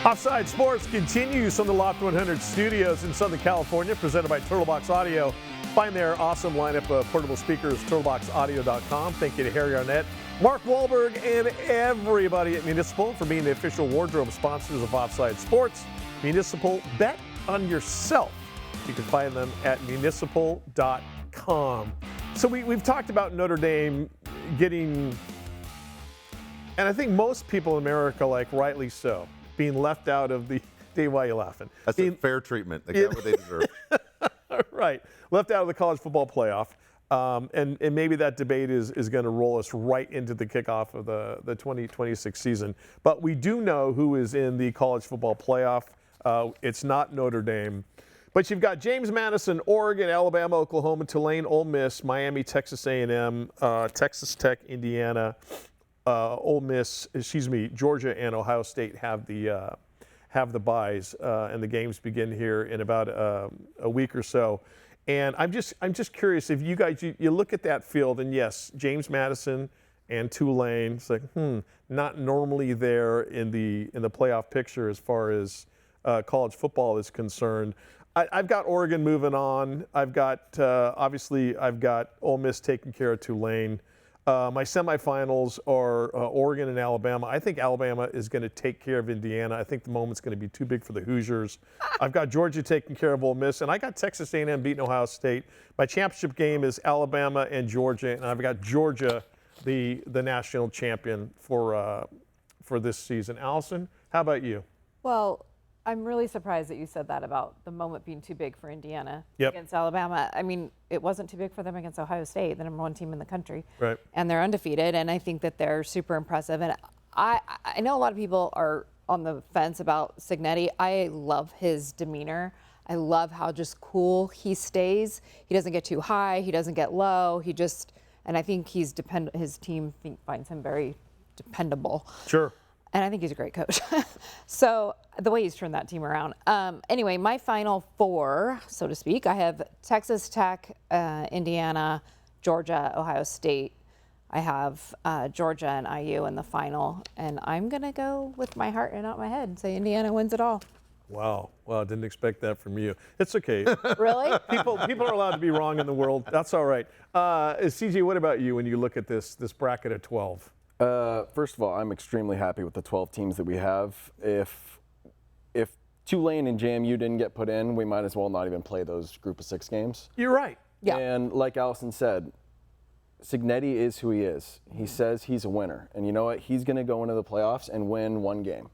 Offside Sports continues from the Loft 100 studios in Southern California, presented by Turtlebox Audio. Find their awesome lineup of portable speakers, turtleboxaudio.com. Thank you to Harry Arnett, Mark Wahlberg, and everybody at Municipal for being the official wardrobe sponsors of Offside Sports. Municipal, bet on yourself. You can find them at municipal.com. So we've talked about Notre Dame getting, and I think most people in America, like rightly so, being left out of the, Dave, why are you laughing? That's a fair treatment. They got what they deserve. Right. Left out of the college football playoff. And maybe that debate is going to roll us right into the kickoff of the 2026 season. But we do know who is in the college football playoff. It's not Notre Dame. But you've got James Madison, Oregon, Alabama, Oklahoma, Tulane, Ole Miss, Miami, Texas A&M, Texas Tech, Indiana, Georgia and Ohio State have the byes, and the games begin here in about a week or so. And I'm just curious if you guys you look at that field, and yes, James Madison and Tulane, it's like not normally there in the playoff picture as far as college football is concerned. I've got Oregon moving on. I've got obviously I've got Ole Miss taking care of Tulane. My semifinals are Oregon and Alabama. I think Alabama is going to take care of Indiana. I think the moment's going to be too big for the Hoosiers. I've got Georgia taking care of Ole Miss, and I got Texas A&M beating Ohio State. My championship game is Alabama and Georgia, and I've got Georgia, the national champion for this season. Allison, how about you? Well, I'm really surprised that you said that about the moment being too big for Indiana against Alabama. I mean, it wasn't too big for them against Ohio State, the #1 team in the country. Right. And they're undefeated, and I think that they're super impressive. And I know a lot of people are on the fence about Cignetti. I love his demeanor. I love how just cool he stays. He doesn't get too high. He doesn't get low. And I think his team finds him very dependable. Sure. And I think he's a great coach. So the way he's turned that team around. Anyway, my final four, so to speak, I have Texas Tech, Indiana, Georgia, Ohio State. I have Georgia and IU in the final. And I'm going to go with my heart and not my head and say Indiana wins it all. Wow. Well, I didn't expect that from you. It's okay. Really? People are allowed to be wrong in the world. That's all right. CJ, what about you when you look at this bracket of 12? First of all, I'm extremely happy with the 12 teams that we have. If Tulane and JMU didn't get put in, we might as well not even play those group of 6 games. You're right. Yeah. And like Allison said, Cignetti is who he is. He says he's a winner. And you know what? He's going to go into the playoffs and win one game.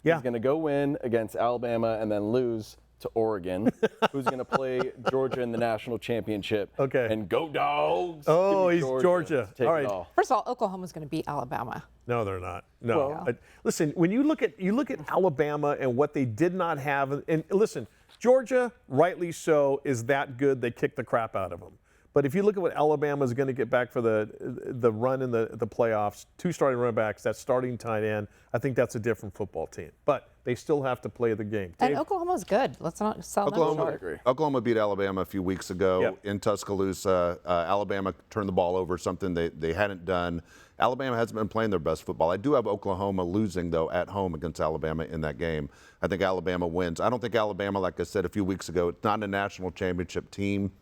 Yeah. He's going to go win against Alabama and then lose to Oregon, who's going to play Georgia in the national championship. Okay. And go Dogs! Oh, he's Georgia. Take all right. it all. First of all, Oklahoma's going to beat Alabama. No, they're not. No. Well, Listen, when you look at Alabama and what they did not have, and listen, Georgia, rightly so, is that good. They kicked the crap out of them. But if you look at what Alabama is going to get back for the run in the playoffs, 2 starting running backs, that starting tight end, I think that's a different football team. But they still have to play the game. And Oklahoma's good. Let's not sell them short. Oklahoma beat Alabama a few weeks ago in Tuscaloosa. Alabama turned the ball over, something they hadn't done. Alabama hasn't been playing their best football. I do have Oklahoma losing, though, at home against Alabama in that game. I think Alabama wins. I don't think Alabama, like I said a few weeks ago, it's not a national championship team.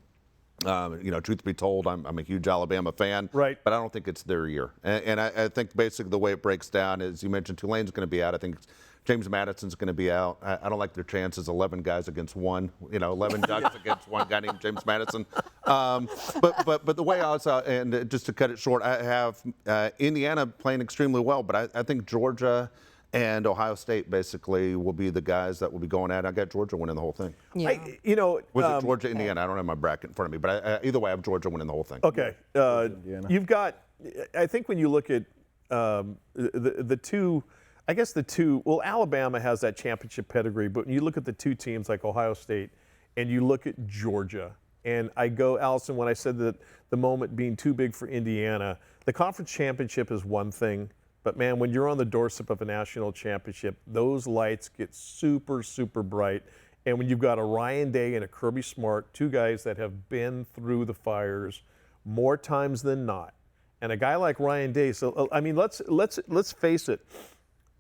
Truth be told, I'm a huge Alabama fan, right? But I don't think it's their year. And I think basically the way it breaks down is, you mentioned Tulane's going to be out. I think James Madison's going to be out. I don't like their chances, 11 guys against one, 11 Ducks against one guy named James Madison. But the way I was, and just to cut it short, I have Indiana playing extremely well, but I think Georgia and Ohio State basically will be the guys that will be going at it. I got Georgia winning the whole thing. Yeah. Was it Georgia, Indiana? I don't have my bracket in front of me, but either way, I have Georgia winning the whole thing. Okay. You've got, I think when you look at the two, well, Alabama has that championship pedigree, but when you look at the two teams like Ohio State and you look at Georgia, and I go, Allison, when I said that the moment being too big for Indiana, the conference championship is one thing. But, man, when you're on the doorstep of a national championship, those lights get super, super bright. And when you've got a Ryan Day and a Kirby Smart, 2 guys that have been through the fires more times than not, and a guy like Ryan Day, so, I mean, let's face it,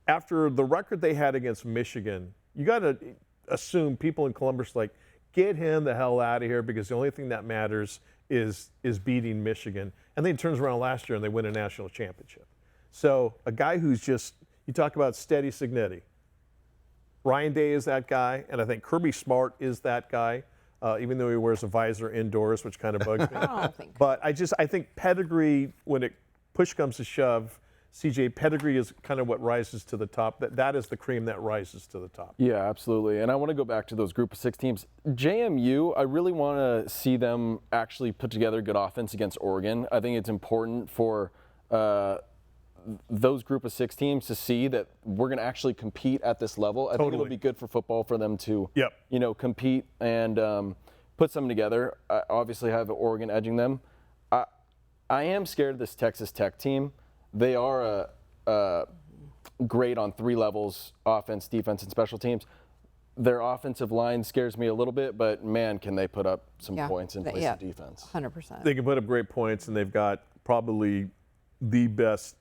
after the record they had against Michigan, you got to assume people in Columbus like, get him the hell out of here because the only thing that matters is beating Michigan. And then he turns around last year and they win a national championship. So a guy who's just, you talk about steady Signetti. Ryan Day is that guy, and I think Kirby Smart is that guy, even though he wears a visor indoors, which kind of bugs me. I don't think. But I think pedigree, when it push comes to shove, CJ, pedigree is kind of what rises to the top. That is the cream that rises to the top. Yeah, absolutely. And I want to go back to those group of 6 teams. JMU, I really want to see them actually put together good offense against Oregon. I think it's important for those group of 6 teams to see that we're going to actually compete at this level. I think it'll be good for football for them to, compete and put something together. I obviously have Oregon edging them. I am scared of this Texas Tech team. They are great on 3 levels: offense, defense, and special teams. Their offensive line scares me a little bit, but man, can they put up some points and play some defense. 100%. They can put up great points, and they've got probably the best.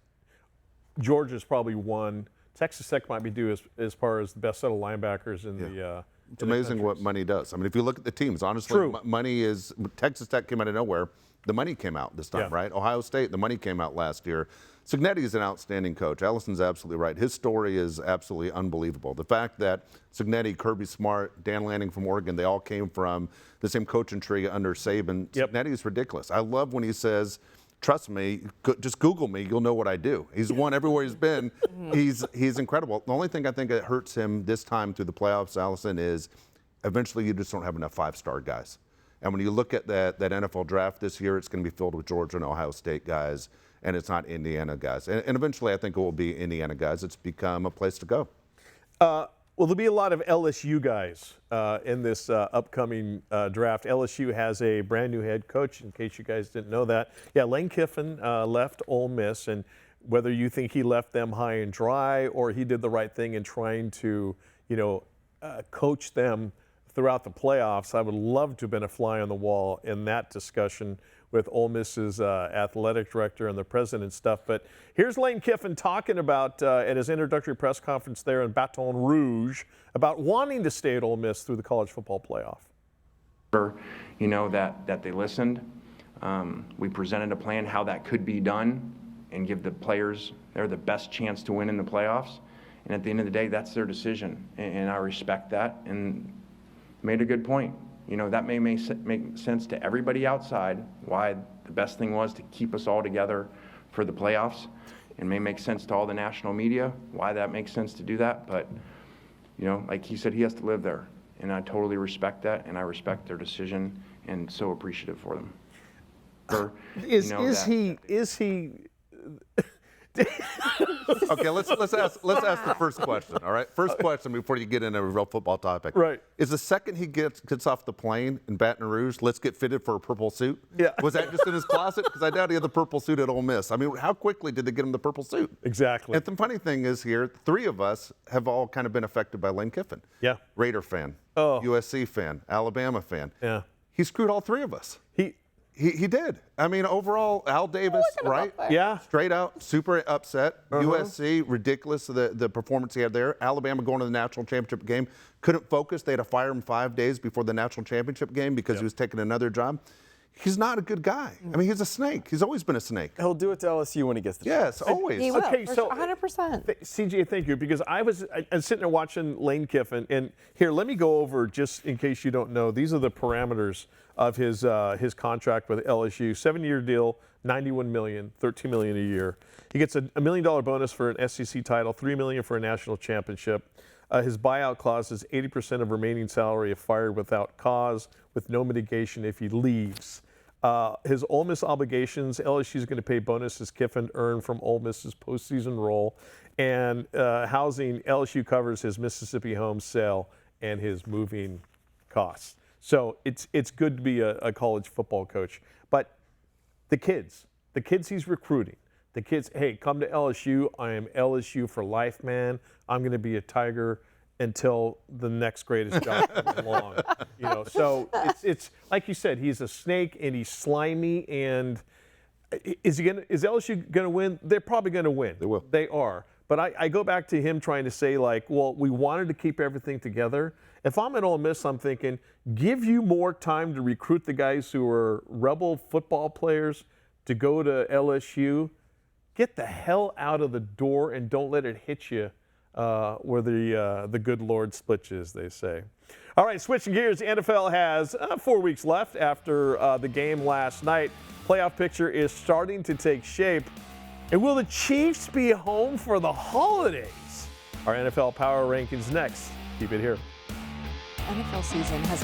Georgia's probably one. Texas Tech might be due as far as the best set of linebackers in the. It's amazing what money does. I mean, if you look at the teams, honestly, money is. Texas Tech came out of nowhere. The money came out this time, right? Ohio State, the money came out last year. Signetti is an outstanding coach. Allison's absolutely right. His story is absolutely unbelievable. The fact that Signetti, Kirby Smart, Dan Lanning from Oregon, they all came from the same coaching tree under Saban. Signetti is ridiculous. I love when he says, trust me, just Google me, you'll know what I do. He's won everywhere he's been. He's incredible. The only thing I think that hurts him this time through the playoffs, Allison, is eventually you just don't have enough 5-star guys. And when you look at that NFL draft this year, it's going to be filled with Georgia and Ohio State guys, and it's not Indiana guys. And eventually I think it will be Indiana guys. It's become a place to go. Well, there'll be a lot of LSU guys in this upcoming draft. LSU has a brand new head coach, in case you guys didn't know that. Yeah, Lane Kiffin left Ole Miss, and whether you think he left them high and dry or he did the right thing in trying to, coach them throughout the playoffs, I would love to have been a fly on the wall in that discussion with Ole Miss's athletic director and the president and stuff. But here's Lane Kiffin talking about at his introductory press conference there in Baton Rouge about wanting to stay at Ole Miss through the college football playoff. That they listened. We presented a plan how that could be done and give the players the best chance to win in the playoffs. And at the end of the day, that's their decision, and I respect that. And made a good point. That may make sense to everybody outside, why the best thing was to keep us all together for the playoffs, and may make sense to all the national media, why that makes sense to do that. But, like he said, he has to live there, and I totally respect that, and I respect their decision, and so appreciative for them. Is he Okay, let's ask the first question. All right, first question before you get into a real football topic. Right. Is the second he gets off the plane in Baton Rouge, let's get fitted for a purple suit? Yeah. Was that just in his closet? Because I doubt he had the purple suit at Ole Miss. I mean, how quickly did they get him the purple suit? Exactly. And the funny thing is here, 3 of us have all kind of been affected by Lane Kiffin. Yeah. Raider fan, Oh. USC fan, Alabama fan. Yeah. He screwed all 3 of us. He did. I mean, overall, Al Davis, right? Yeah. Straight out, super upset. USC, ridiculous, the performance he had there. Alabama going to the national championship game. Couldn't focus. They had to fire him 5 days before the national championship game because he was taking another job. He's not a good guy. I mean, he's a snake. He's always been a snake. He'll do it to LSU when he gets the chance. Yes, always. He will, Okay, for so 100%. CJ, thank you, because I'm sitting there watching Lane Kiffin, and here, let me go over, just in case you don't know, these are the parameters of his contract with LSU. 7-year deal, $91 million, $13 million a year. He gets a $1 million bonus for an SEC title, $3 million for a national championship. His buyout clause is 80% of remaining salary if fired without cause, with no mitigation if he leaves. His Ole Miss obligations, LSU is going to pay bonuses Kiffin earned from Ole Miss's postseason role, and housing, LSU covers his Mississippi home sale and his moving costs. So it's good to be a college football coach. But the kids he's recruiting, the kids, hey, come to LSU. I am LSU for life, man. I'm going to be a Tiger until the next greatest job comes along. So it's like you said, he's a snake and he's slimy. And is LSU gonna win? They're probably gonna win. They will. They are. But I go back to him trying to say, like, well, we wanted to keep everything together. If I'm at Ole Miss, I'm thinking, give you more time to recruit the guys who are rebel football players to go to LSU. Get the hell out of the door and don't let it hit you where the good Lord splits you, as they say. All right, switching gears, the NFL has 4 weeks left after the game last night. Playoff picture is starting to take shape. And will the Chiefs be home for the holidays? Our NFL Power Rankings next. Keep it here. NFL season has